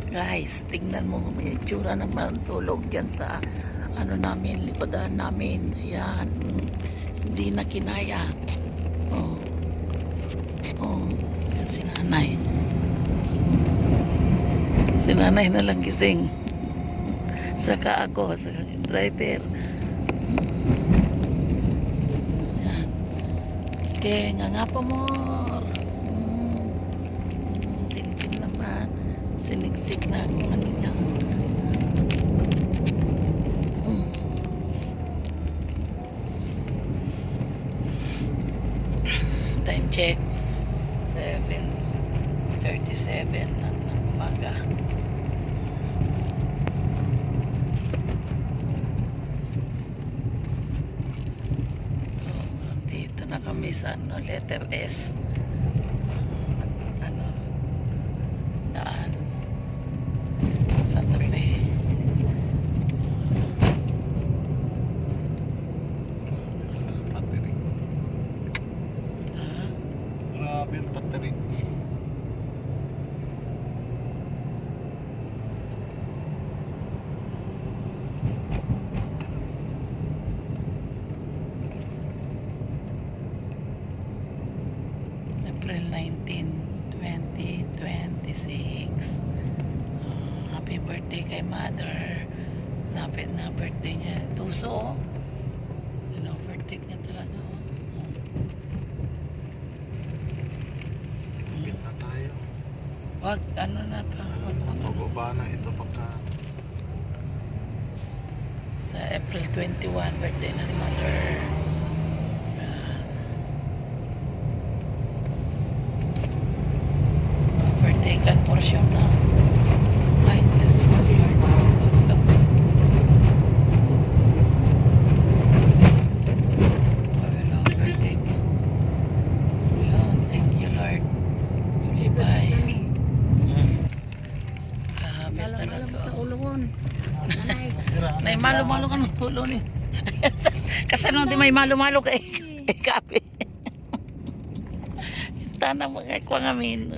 Guys, tingnan mo may itsura naman tulog dyan sa ano namin, likodan namin. Yan. Hindi na kinaya. Oh. Oh, yan si nanay. Si nanay na lang gising. Saka ako, saka driver. Yan. Okay, nga pa mo. Tintin naman. Sinigsik na ang ano niya. Time check 7:37 ng umaga. Dito na kami sa ano, letter S. Ano, daan Santa Fe. Battery. Grabe yung battery. April 19, 2026. Happy birthday kay mother. Lapit na birthday niya. Tuso. Sino-overtake niya talaga. Bill na tayo. Wag, ano na pa. Pababa na ito pagka Sa April 21, birthday ng mother. Overtaken portion na. Ay, Diyos ko, Lord. Overtake. Yun, thank you, Lord. Bye-bye. Grabe talaga. Nay, malo-malo ka ng ulo ni. Kasano di may malo-malo ka eh. Kape. Tanang mga kwa ngamin.